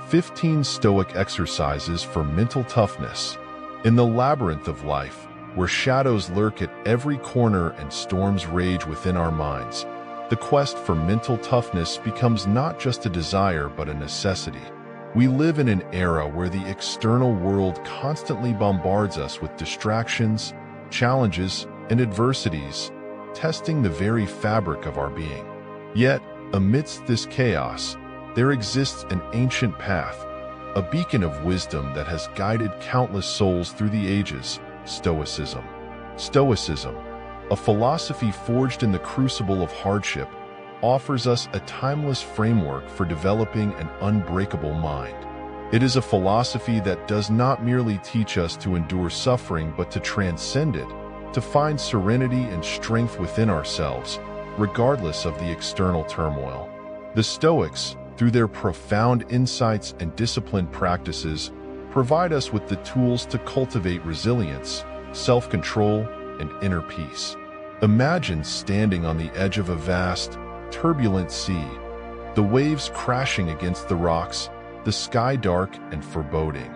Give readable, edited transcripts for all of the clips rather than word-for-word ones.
15 Stoic Exercises for Mental Toughness. In the labyrinth of life, where shadows lurk at every corner and storms rage within our minds, the quest for mental toughness becomes not just a desire but a necessity. We live in an era where the external world constantly bombards us with distractions, challenges, and adversities, testing the very fabric of our being. Yet, amidst this chaos, there exists an ancient path, a beacon of wisdom that has guided countless souls through the ages: Stoicism. Stoicism, a philosophy forged in the crucible of hardship, offers us a timeless framework for developing an unbreakable mind. It is a philosophy that does not merely teach us to endure suffering but to transcend it, to find serenity and strength within ourselves, regardless of the external turmoil. The Stoics, through their profound insights and disciplined practices, provide us with the tools to cultivate resilience, self-control, and inner peace. Imagine standing on the edge of a vast, turbulent sea, the waves crashing against the rocks, the sky dark and foreboding.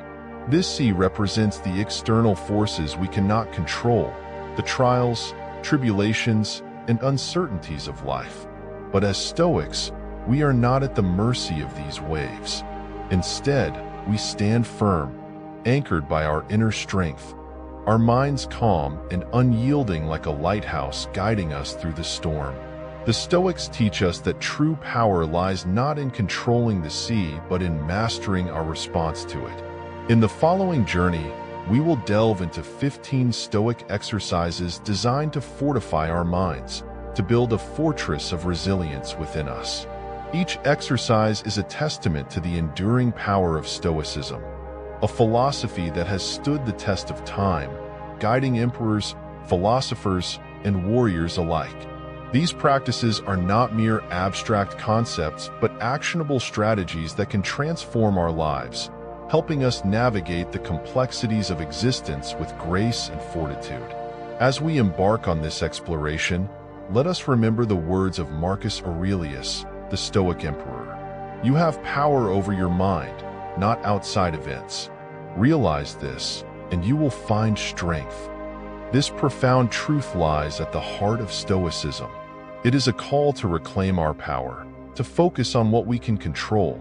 This sea represents the external forces we cannot control, the trials, tribulations, and uncertainties of life. But as Stoics, we are not at the mercy of these waves. Instead, we stand firm, anchored by our inner strength, our minds calm and unyielding like a lighthouse guiding us through the storm. The Stoics teach us that true power lies not in controlling the sea, but in mastering our response to it. In the following journey, we will delve into 15 Stoic exercises designed to fortify our minds, to build a fortress of resilience within us. Each exercise is a testament to the enduring power of Stoicism, a philosophy that has stood the test of time, guiding emperors, philosophers, and warriors alike. These practices are not mere abstract concepts, but actionable strategies that can transform our lives, helping us navigate the complexities of existence with grace and fortitude. As we embark on this exploration, let us remember the words of Marcus Aurelius, the Stoic emperor. You have power over your mind, not outside events. Realize this, and you will find strength. This profound truth lies at the heart of Stoicism. It is a call to reclaim our power, to focus on what we can control,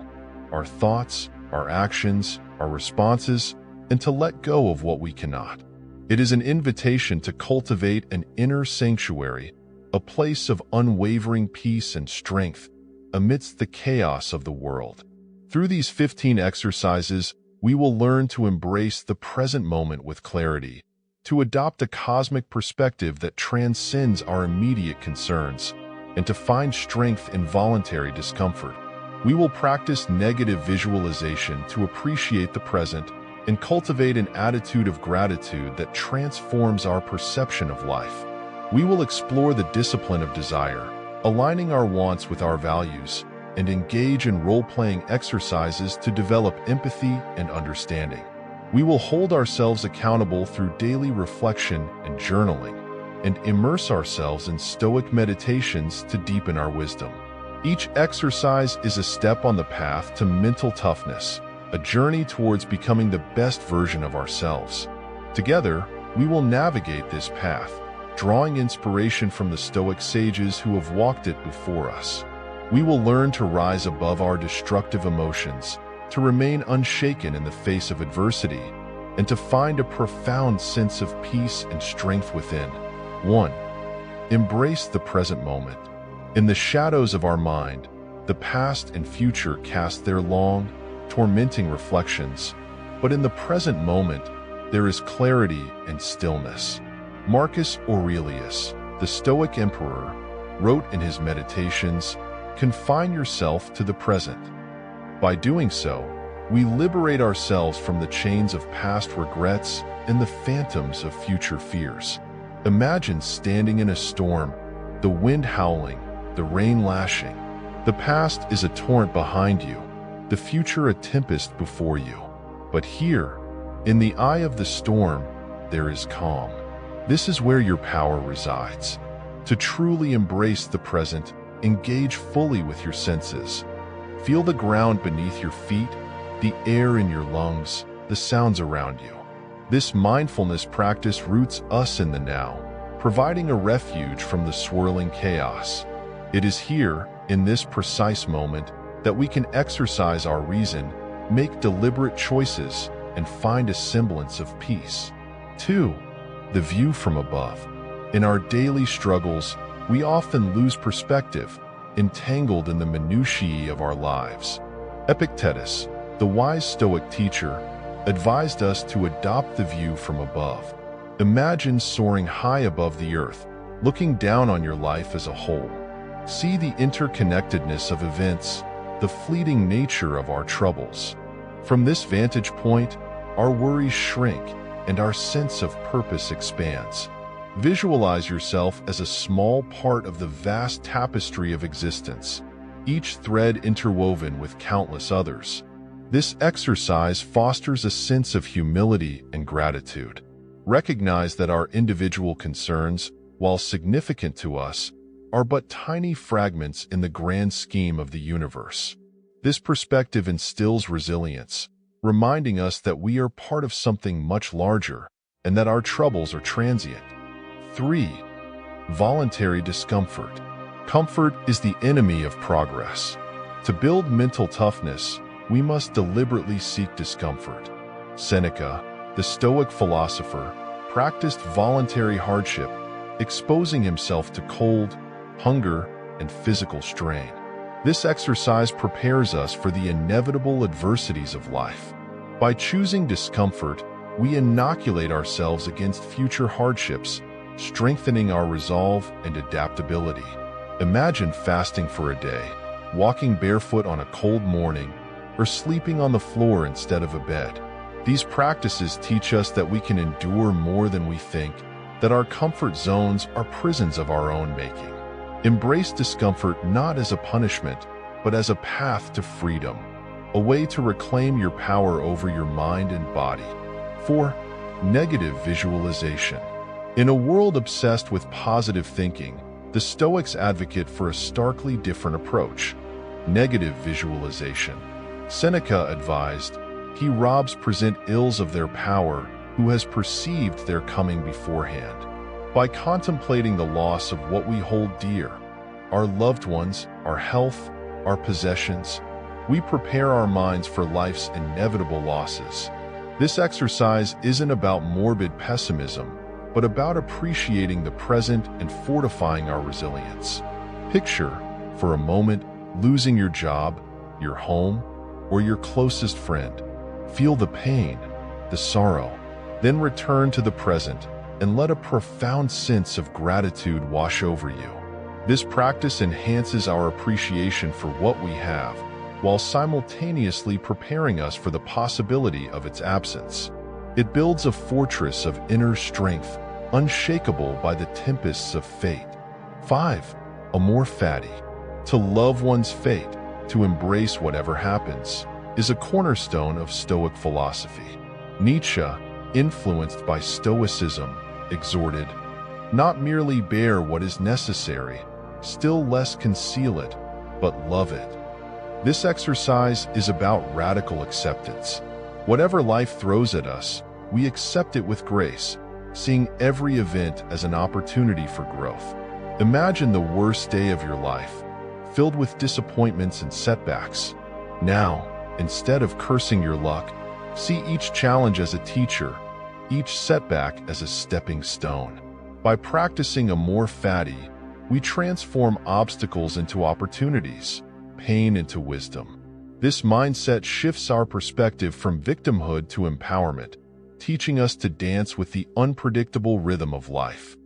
our thoughts, our actions, our responses, and to let go of what we cannot. It is an invitation to cultivate an inner sanctuary, a place of unwavering peace and strength amidst the chaos of the world. Through these 15 exercises, we will learn to embrace the present moment with clarity, to adopt a cosmic perspective that transcends our immediate concerns, and to find strength in voluntary discomfort. We will practice negative visualization to appreciate the present and cultivate an attitude of gratitude that transforms our perception of life. We will explore the discipline of desire, aligning our wants with our values, and engage in role-playing exercises to develop empathy and understanding. We will hold ourselves accountable through daily reflection and journaling, and immerse ourselves in Stoic meditations to deepen our wisdom. Each exercise is a step on the path to mental toughness, a journey towards becoming the best version of ourselves. Together, we will navigate this path, drawing inspiration from the Stoic sages who have walked it before us. We will learn to rise above our destructive emotions, to remain unshaken in the face of adversity, and to find a profound sense of peace and strength within. 1. Embrace the present moment. In the shadows of our mind, the past and future cast their long, tormenting reflections, but in the present moment, there is clarity and stillness. Marcus Aurelius, the Stoic emperor, wrote in his Meditations, "Confine yourself to the present." By doing so, we liberate ourselves from the chains of past regrets and the phantoms of future fears. Imagine standing in a storm, the wind howling, the rain lashing. The past is a torrent behind you, the future a tempest before you. But here, in the eye of the storm, there is calm. This is where your power resides. To truly embrace the present, engage fully with your senses. Feel the ground beneath your feet, the air in your lungs, the sounds around you. This mindfulness practice roots us in the now, providing a refuge from the swirling chaos. It is here, in this precise moment, that we can exercise our reason, make deliberate choices, and find a semblance of peace. 2. The view from above. In our daily struggles, we often lose perspective, entangled in the minutiae of our lives. Epictetus, the wise Stoic teacher, advised us to adopt the view from above. Imagine soaring high above the earth, looking down on your life as a whole. See the interconnectedness of events, the fleeting nature of our troubles. From this vantage point, our worries shrink and our sense of purpose expands. Visualize yourself as a small part of the vast tapestry of existence, each thread interwoven with countless others. This exercise fosters a sense of humility and gratitude. Recognize that our individual concerns, while significant to us, are but tiny fragments in the grand scheme of the universe. This perspective instills resilience, reminding us that we are part of something much larger and that our troubles are transient. 3. Voluntary discomfort. Comfort is the enemy of progress. To build mental toughness, we must deliberately seek discomfort. Seneca, the Stoic philosopher, practiced voluntary hardship, exposing himself to cold, hunger, and physical strain. This exercise prepares us for the inevitable adversities of life. By choosing discomfort, we inoculate ourselves against future hardships, strengthening our resolve and adaptability. Imagine fasting for a day, walking barefoot on a cold morning, or sleeping on the floor instead of a bed. These practices teach us that we can endure more than we think, that our comfort zones are prisons of our own making. Embrace discomfort not as a punishment, but as a path to freedom, a way to reclaim your power over your mind and body. 4. Negative visualization. In a world obsessed with positive thinking, the Stoics advocate for a starkly different approach: negative visualization. Seneca advised, "He robs present ills of their power who has perceived their coming beforehand." By contemplating the loss of what we hold dear, our loved ones, our health, our possessions, we prepare our minds for life's inevitable losses. This exercise isn't about morbid pessimism, but about appreciating the present and fortifying our resilience. Picture, for a moment, losing your job, your home, or your closest friend. Feel the pain, the sorrow, then return to the present and let a profound sense of gratitude wash over you. This practice enhances our appreciation for what we have, while simultaneously preparing us for the possibility of its absence. It builds a fortress of inner strength, unshakable by the tempests of fate. 5. Amor fati. To love one's fate, to embrace whatever happens, is a cornerstone of Stoic philosophy. Nietzsche, influenced by Stoicism, exhorted, "Not merely bear what is necessary, still less conceal it, but love it." This exercise is about radical acceptance. Whatever life throws at us, we accept it with grace, seeing every event as an opportunity for growth. Imagine the worst day of your life, filled with disappointments and setbacks. Now, instead of cursing your luck, see each challenge as a teacher, each setback as a stepping stone. By practicing amor fati, we transform obstacles into opportunities, pain into wisdom. This mindset shifts our perspective from victimhood to empowerment, teaching us to dance with the unpredictable rhythm of life.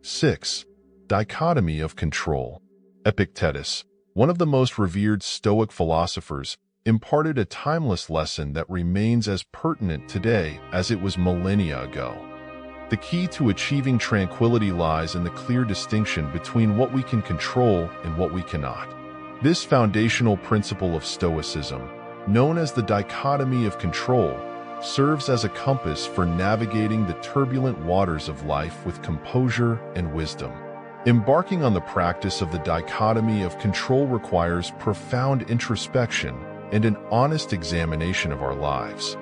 6. Dichotomy of control. Epictetus, one of the most revered Stoic philosophers, imparted a timeless lesson that remains as pertinent today as it was millennia ago. The key to achieving tranquility lies in the clear distinction between what we can control and what we cannot. This foundational principle of Stoicism, known as the dichotomy of control, serves as a compass for navigating the turbulent waters of life with composure and wisdom. Embarking on the practice of the dichotomy of control requires profound introspection, and an honest examination of our lives.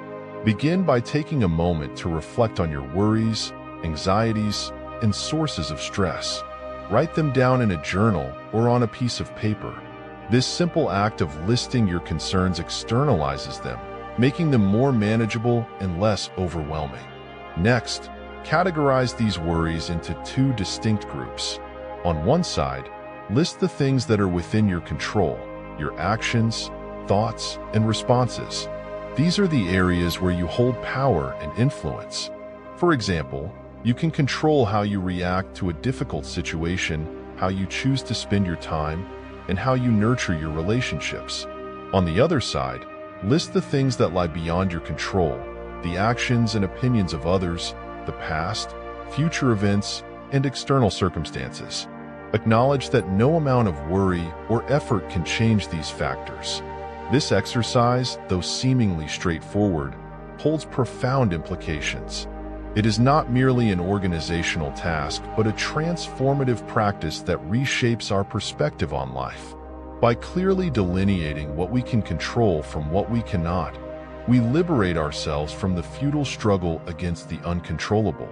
Begin by taking a moment to reflect on your worries, anxieties, and sources of stress. Write them down in a journal or on a piece of paper. This simple act of listing your concerns externalizes them, making them more manageable and less overwhelming. Next, categorize these worries into two distinct groups. On one side, list the things that are within your control, your actions, thoughts, and responses. These are the areas where you hold power and influence. For example, you can control how you react to a difficult situation, how you choose to spend your time, and how you nurture your relationships. On the other side, list the things that lie beyond your control, the actions and opinions of others, the past, future events, and external circumstances. Acknowledge that no amount of worry or effort can change these factors. This exercise, though seemingly straightforward, holds profound implications. It is not merely an organizational task, but a transformative practice that reshapes our perspective on life. By clearly delineating what we can control from what we cannot, we liberate ourselves from the futile struggle against the uncontrollable.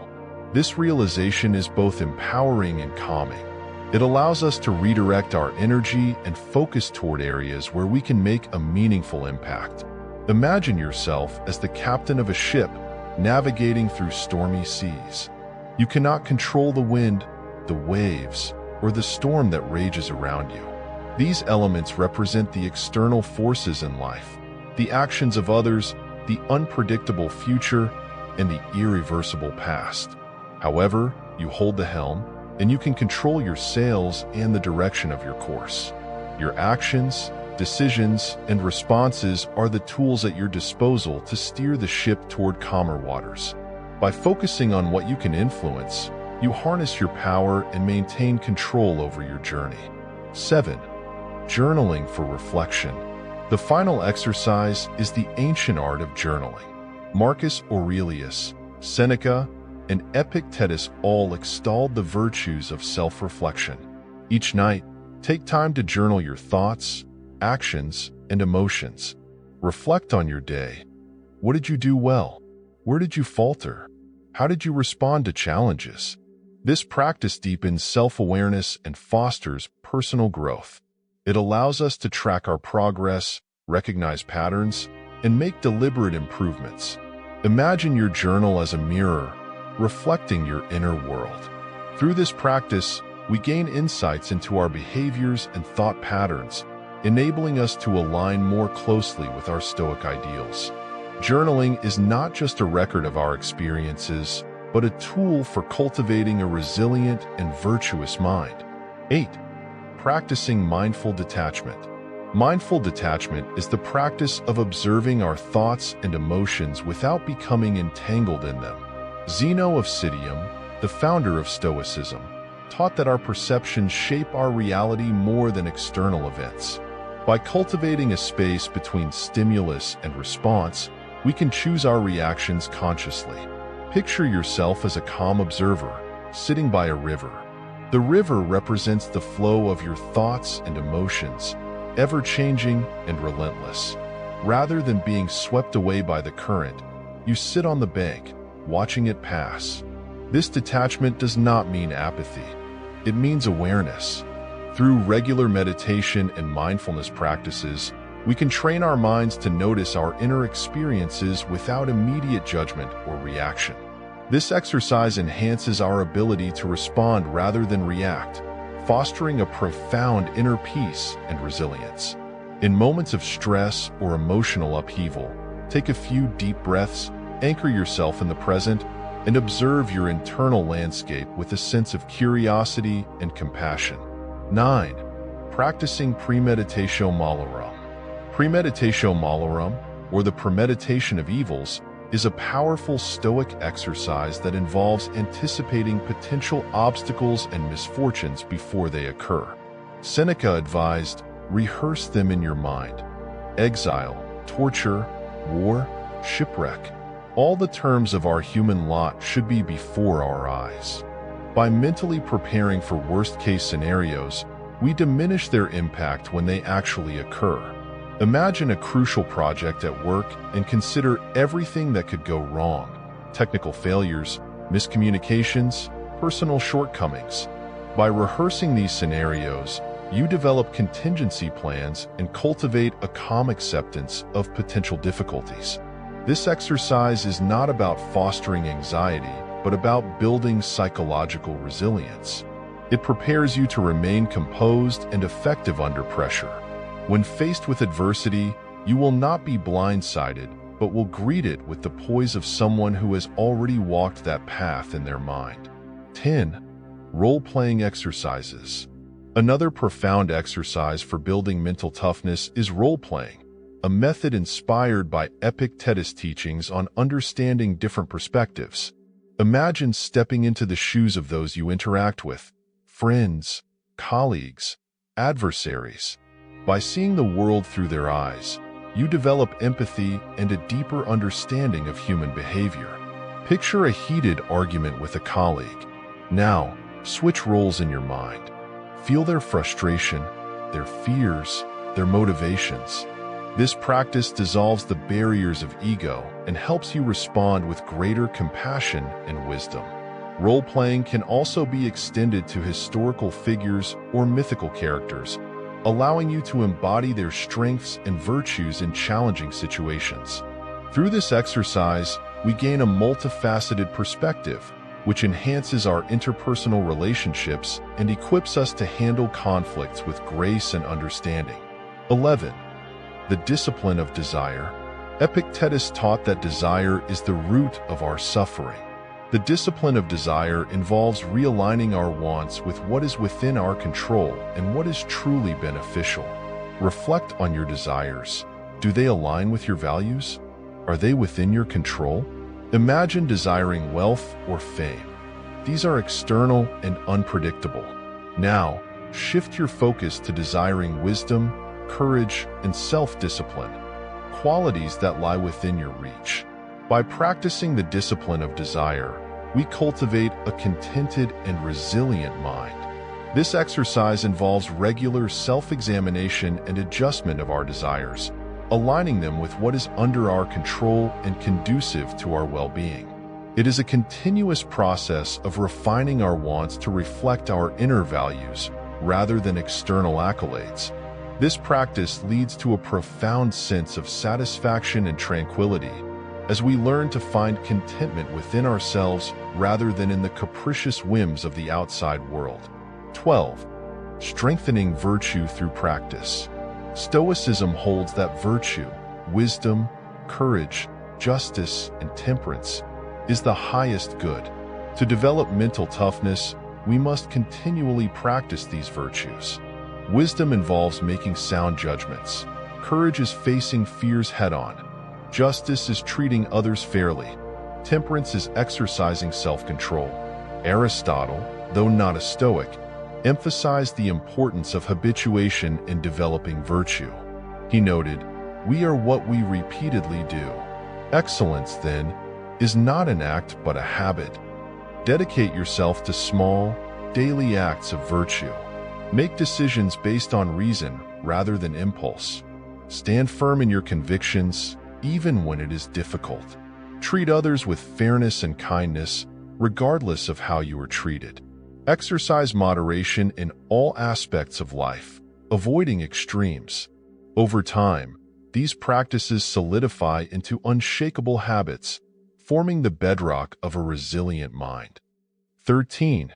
This realization is both empowering and calming. It allows us to redirect our energy and focus toward areas where we can make a meaningful impact. Imagine yourself as the captain of a ship navigating through stormy seas. You cannot control the wind, the waves, or the storm that rages around you. These elements represent the external forces in life, the actions of others, the unpredictable future, and the irreversible past. However, you hold the helm, and you can control your sails and the direction of your course. Your actions, decisions, and responses are the tools at your disposal to steer the ship toward calmer waters. By focusing on what you can influence, you harness your power and maintain control over your journey. 7. Journaling for reflection. The final exercise is the ancient art of journaling. Marcus Aurelius, Seneca, and Epictetus all extolled the virtues of self-reflection. Each night, take time to journal your thoughts, actions, and emotions. Reflect on your day. What did you do well? Where did you falter? How did you respond to challenges? This practice deepens self-awareness and fosters personal growth. It allows us to track our progress, recognize patterns, and make deliberate improvements. Imagine your journal as a mirror, reflecting your inner world. Through this practice, we gain insights into our behaviors and thought patterns, enabling us to align more closely with our Stoic ideals. Journaling is not just a record of our experiences, but a tool for cultivating a resilient and virtuous mind. 8. Practicing mindful detachment. Mindful detachment is the practice of observing our thoughts and emotions without becoming entangled in them. Zeno of Citium, the founder of Stoicism, taught that our perceptions shape our reality more than external events. By cultivating a space between stimulus and response, we can choose our reactions consciously. Picture yourself as a calm observer, sitting by a river. The river represents the flow of your thoughts and emotions, ever-changing and relentless. Rather than being swept away by the current, you sit on the bank, watching it pass. This detachment does not mean apathy. It means awareness. Through regular meditation and mindfulness practices, we can train our minds to notice our inner experiences without immediate judgment or reaction. This exercise enhances our ability to respond rather than react, fostering a profound inner peace and resilience. In moments of stress or emotional upheaval, take a few deep breaths, anchor yourself in the present, and observe your internal landscape with a sense of curiosity and compassion. 9. Practicing premeditatio malorum. Premeditatio malorum, or the premeditation of evils, is a powerful Stoic exercise that involves anticipating potential obstacles and misfortunes before they occur. Seneca advised, rehearse them in your mind. Exile, torture, war, shipwreck. All the terms of our human lot should be before our eyes. By mentally preparing for worst-case scenarios, we diminish their impact when they actually occur. Imagine a crucial project at work and consider everything that could go wrong: technical failures, miscommunications, personal shortcomings. By rehearsing these scenarios, you develop contingency plans and cultivate a calm acceptance of potential difficulties. This exercise is not about fostering anxiety, but about building psychological resilience. It prepares you to remain composed and effective under pressure. When faced with adversity, you will not be blindsided, but will greet it with the poise of someone who has already walked that path in their mind. 10. Role-playing exercises. Another profound exercise for building mental toughness is role-playing, a method inspired by Epictetus' teachings on understanding different perspectives. Imagine stepping into the shoes of those you interact with: friends, colleagues, adversaries. By seeing the world through their eyes, you develop empathy and a deeper understanding of human behavior. Picture a heated argument with a colleague. Now, switch roles in your mind. Feel their frustration, their fears, their motivations. This practice dissolves the barriers of ego and helps you respond with greater compassion and wisdom. Role-playing can also be extended to historical figures or mythical characters, allowing you to embody their strengths and virtues in challenging situations. Through this exercise, we gain a multifaceted perspective, which enhances our interpersonal relationships and equips us to handle conflicts with grace and understanding. 11. The discipline of desire. Epictetus taught that desire is the root of our suffering. The discipline of desire involves realigning our wants with what is within our control and what is truly beneficial. Reflect on your desires. Do they align with your values? Are they within your control? Imagine desiring wealth or fame. These are external and unpredictable. Now, shift your focus to desiring wisdom, courage, and self-discipline, qualities that lie within your reach. By practicing the discipline of desire, we cultivate a contented and resilient mind. This exercise involves regular self-examination and adjustment of our desires, aligning them with what is under our control and conducive to our well-being. It is a continuous process of refining our wants to reflect our inner values rather than external accolades. This practice leads to a profound sense of satisfaction and tranquility, as we learn to find contentment within ourselves rather than in the capricious whims of the outside world. 12. Strengthening virtue through practice. Stoicism holds that virtue, wisdom, courage, justice, and temperance is the highest good. To develop mental toughness, we must continually practice these virtues. Wisdom involves making sound judgments. Courage is facing fears head-on. Justice is treating others fairly. Temperance is exercising self-control. Aristotle, though not a Stoic, emphasized the importance of habituation in developing virtue. He noted, "We are what we repeatedly do." Excellence, then, is not an act but a habit. Dedicate yourself to small, daily acts of virtue. Make decisions based on reason rather than impulse. Stand firm in your convictions, even when it is difficult. Treat others with fairness and kindness, regardless of how you are treated. Exercise moderation in all aspects of life, avoiding extremes. Over time, these practices solidify into unshakable habits, forming the bedrock of a resilient mind. 13.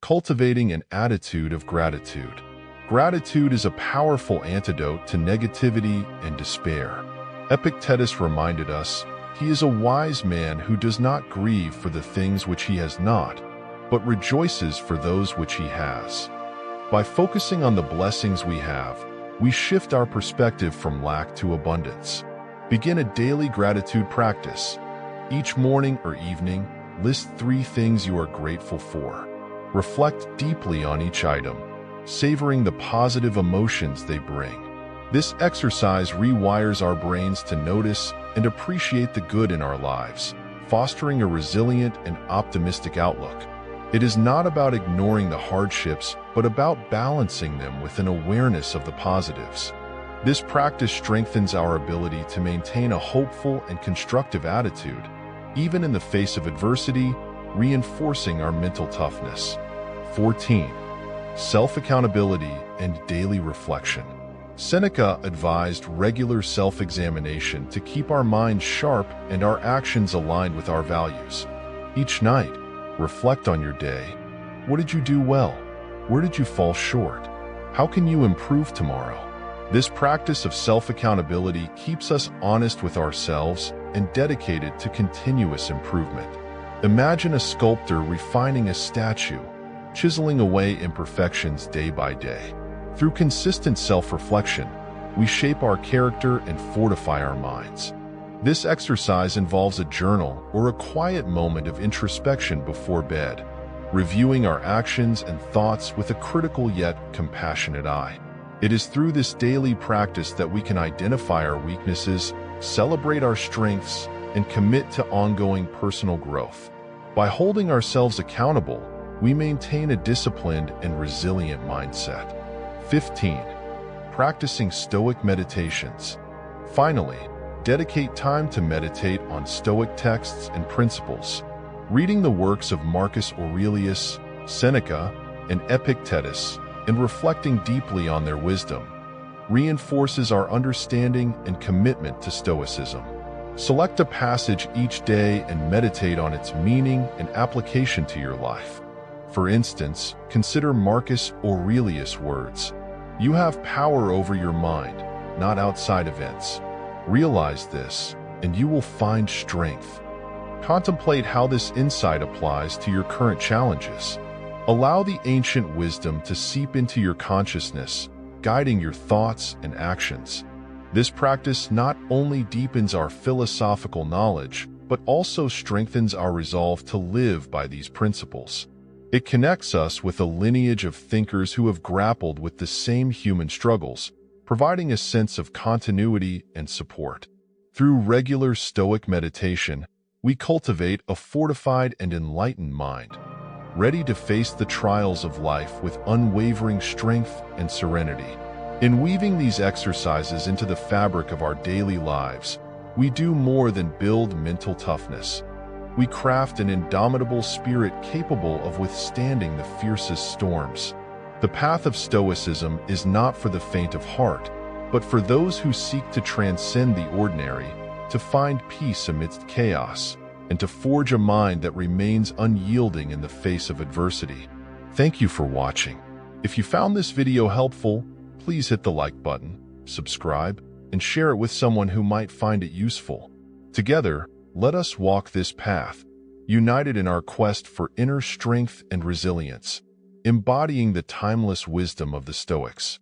Cultivating an attitude of gratitude. Gratitude is a powerful antidote to negativity and despair. Epictetus reminded us, "He is a wise man who does not grieve for the things which he has not, but rejoices for those which he has." By focusing on the blessings we have, we shift our perspective from lack to abundance. Begin a daily gratitude practice. Each morning or evening, list 3 things you are grateful for. Reflect deeply on each item, savoring the positive emotions they bring. This exercise rewires our brains to notice and appreciate the good in our lives, fostering a resilient and optimistic outlook. It is not about ignoring the hardships, but about balancing them with an awareness of the positives. This practice strengthens our ability to maintain a hopeful and constructive attitude, even in the face of adversity, reinforcing our mental toughness. 14. Self-accountability and daily reflection. Seneca advised regular self-examination to keep our minds sharp and our actions aligned with our values. Each night, reflect on your day. What did you do well? Where did you fall short? How can you improve tomorrow? This practice of self-accountability keeps us honest with ourselves and dedicated to continuous improvement. Imagine a sculptor refining a statue, chiseling away imperfections day by day. Through consistent self-reflection, we shape our character and fortify our minds. This exercise involves a journal or a quiet moment of introspection before bed, reviewing our actions and thoughts with a critical yet compassionate eye. It is through this daily practice that we can identify our weaknesses, celebrate our strengths, and commit to ongoing personal growth. By holding ourselves accountable, we maintain a disciplined and resilient mindset. 15. Practicing Stoic meditations. Finally, dedicate time to meditate on Stoic texts and principles. Reading the works of Marcus Aurelius, Seneca, and Epictetus, and reflecting deeply on their wisdom, reinforces our understanding and commitment to Stoicism. Select a passage each day and meditate on its meaning and application to your life. For instance, consider Marcus Aurelius' words, "You have power over your mind, not outside events. Realize this, and you will find strength." Contemplate how this insight applies to your current challenges. Allow the ancient wisdom to seep into your consciousness, guiding your thoughts and actions. This practice not only deepens our philosophical knowledge, but also strengthens our resolve to live by these principles. It connects us with a lineage of thinkers who have grappled with the same human struggles, providing a sense of continuity and support. Through regular Stoic meditation, we cultivate a fortified and enlightened mind, ready to face the trials of life with unwavering strength and serenity. In weaving these exercises into the fabric of our daily lives, we do more than build mental toughness. We craft an indomitable spirit capable of withstanding the fiercest storms. The path of Stoicism is not for the faint of heart, but for those who seek to transcend the ordinary, to find peace amidst chaos, and to forge a mind that remains unyielding in the face of adversity. Thank you for watching. If you found this video helpful, please hit the like button, subscribe, and share it with someone who might find it useful. Together, let us walk this path, united in our quest for inner strength and resilience, embodying the timeless wisdom of the Stoics.